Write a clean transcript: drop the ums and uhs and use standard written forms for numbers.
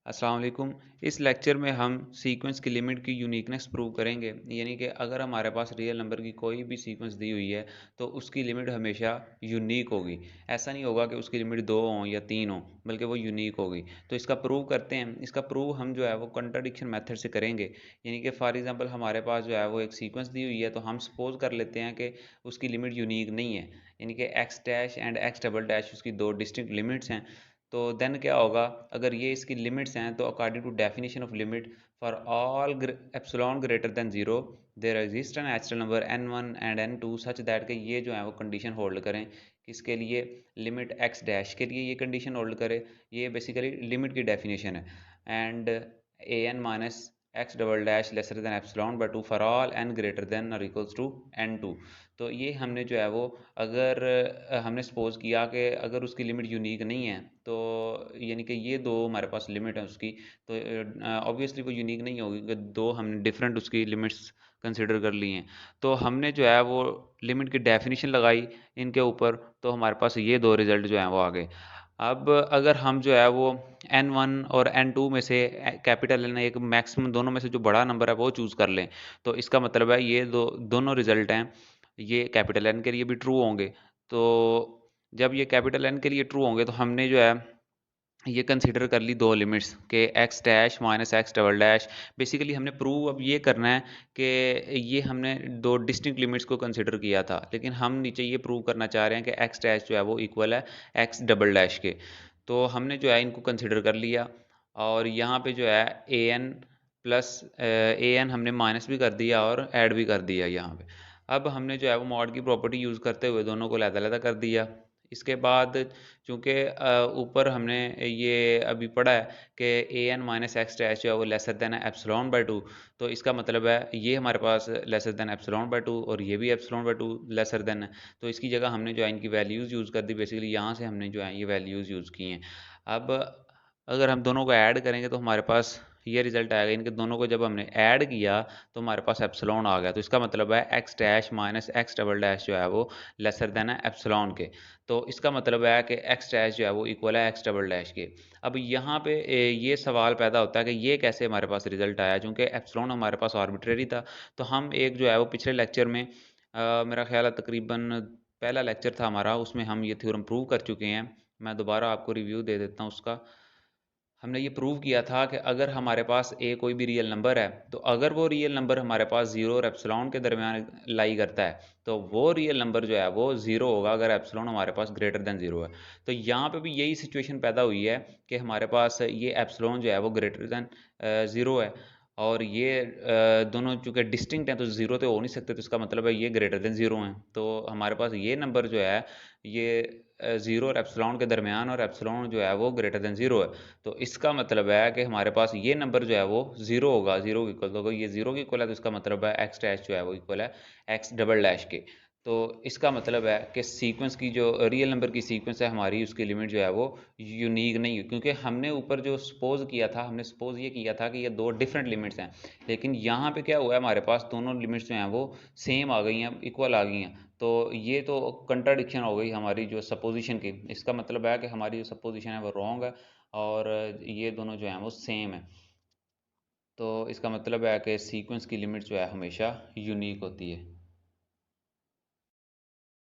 अस्सलाम वालेकुम। इस लेक्चर में हम सीक्वेंस की लिमिट की यूनिकनेस प्रूव करेंगे। यानी कि अगर हमारे पास रियल नंबर की कोई भी सीक्वेंस दी हुई है तो उसकी लिमिट हमेशा यूनिक होगी। ऐसा नहीं होगा कि उसकी लिमिट 2 हों या 3 हों, बल्कि वो यूनिक होगी। तो इसका प्रूव करते हैं। इसका प्रूव हम जो है वो कंट्राडिक्शन मेथड से करेंगे। यानी कि फॉर एग्जांपल हमारे पास जो है वो एक सीक्वेंस दी हुई है, तो हम सपोज कर लेते हैं कि उसकी लिमिट यूनिक नहीं है। यानी कि x dash and x double dash उसकी दो डिस्टिंक्ट लिमिट्स हैं। तो देन क्या होगा, अगर ये इसकी लिमिट्स हैं तो according to definition of limit for all epsilon greater than zero there exist a natural number n1 and n2 such that कि ये जो है वो कंडीशन होल्ड करें। किसके लिए? लिमिट x डैश के लिए ये कंडीशन होल्ड करे। ये बेसिकली लिमिट की डेफिनेशन है। And an minus x double dash lesser than epsilon bye 2 for all n greater than और इक्वल्स टू n2। तो ये हमने जो है वो अगर हमने सपोज किया कि अगर उसकी लिमिट यूनिक नहीं है, तो यानी कि ये दो हमारे पास लिमिट है उसकी, तो ऑब्वियसली वो यूनिक नहीं होगी कि दो हमने डिफरेंट उसकी लिमिट्स कंसिडर कर ली हैं। तो हमने जो है वो लिमिट की डेफिनेशन लगाई इनके ऊपर, तो हमारे पास ये दो रिजल्ट जो हैं वो आ गए। अब अगर हम जो है वो n1 और n2 में से कैपिटल n एक मैक्सिमम दोनों में से जो बड़ा नंबर है वो चूज़ कर लें, तो इसका मतलब है ये दोनों रिजल्ट हैं ये कैपिटल एन के लिए भी ट्रू होंगे। तो जब ये कैपिटल एन के लिए ट्रू होंगे तो हमने जो है ये कंसिडर कर ली दो लिमिट्स के x dash minus x double dash. Basically हमने प्रूव अब ये करना है कि ये हमने दो डिस्टिंक्ट लिमिट्स को कंसिडर किया था, लेकिन हम नीचे ये प्रूव करना चाह रहे हैं कि एक्स डैश जो है वो इक्वल है एक्स डबल डैश के। तो हमने जो है इनको कंसिडर कर लिया, और यहाँ पे जो है A N plus A N हमने माइनस भी कर दिया और ऐड भी कर दिया यहाँ पे। अब हमने जो है वो मॉड की प्रॉपर्टी यूज़ करते हुए दोनों को अलग-अलग कर दिया। इसके बाद चूँकि ऊपर हमने ये अभी पढ़ा है कि A N minus x dash जो है वो लेसर देन एप्सिलॉन बाय 2। तो इसका मतलब है ये हमारे पास लेसर देन एप्सिलॉन बाय 2 और ये भी एप्सिलॉन बाय 2 लेसर देन है। तो इसकी जगह हमने जो है इनकी वैल्यूज़ यूज़ कर दी। बेसिकली यहाँ से हमने जो है ये वैल्यूज़ यूज़ की हैं। अब अगर हम दोनों को ऐड करेंगे तो हमारे पास ये रिजल्ट आएगा। इनके दोनों को जब हमने ऐड किया तो हमारे पास एप्सिलॉन आ गया। तो इसका मतलब है x dash minus x double dash जो है वो लेसर देन है एप्सिलॉन के। तो इसका मतलब है कि एक्स डैश जो है वो इक्वल है एक्स डबल डैश के। अब यहाँ पे ये सवाल पैदा होता है कि ये कैसे हमारे पास रिजल्ट आया, चूँकि एप्सिलॉन हमारे पास आर्बिट्रेरी था। तो हम एक जो है वो पिछले लेक्चर में मेरा ख्याल है तकरीबन पहला लेक्चर था हमारा, उसमें हम ये थ्योरम प्रूव कर चुके हैं। मैं दोबारा आपको रिव्यू दे देता हूँ उसका। हमने ये प्रूव किया था कि अगर हमारे पास ए कोई भी रियल नंबर है, तो अगर वो रियल नंबर हमारे पास ज़ीरो और एप्सिलॉन के दरमियान लाई करता है, तो वो रियल नंबर जो है वो ज़ीरो होगा अगर एप्सिलॉन हमारे पास ग्रेटर देन ज़ीरो है। तो यहाँ पे भी यही सिचुएशन पैदा हुई है कि हमारे पास ये एप्सिलॉन जो है वो ग्रेटर देन ज़ीरो है, और ये दोनों चूँकि डिस्टिंक्ट हैं तो ज़ीरो तो हो नहीं सकते, तो इसका मतलब है ये ग्रेटर देन ज़ीरो हैं। तो हमारे पास ये नंबर जो है ये ज़ीरो और एप्सिलॉन के दरमियान, और एप्सिलॉन जो है वो ग्रेटर देन ज़ीरो है। तो इसका मतलब है कि हमारे पास ये नंबर जो है वो ज़ीरो होगा, ज़ीरो की इक्वल होगा। ये ज़ीरो की इक्वल है तो इसका मतलब है एक्स डैश जो है वो इक्वल है एक्स डबल डैश के। तो इसका मतलब है कि सीक्वेंस की जो रियल नंबर की सीक्वेंस है हमारी, उसकी लिमिट जो है वो यूनिक नहीं है, क्योंकि हमने ऊपर जो सपोज किया था, हमने सपोज ये किया था कि ये दो डिफरेंट लिमिट्स हैं। लेकिन यहाँ पे क्या हुआ है, हमारे पास दोनों लिमिट्स जो हैं वो सेम आ गई हैं, इक्वल आ गई हैं। तो ये तो कंट्राडिक्शन हो गई हमारी जो सपोजिशन की। इसका मतलब है कि हमारी जो सपोजिशन है वो रॉन्ग है, और ये दोनों जो हैं वो सेम है। तो इसका मतलब है कि सीक्वेंस की लिमिट जो है हमेशा यूनिक होती है।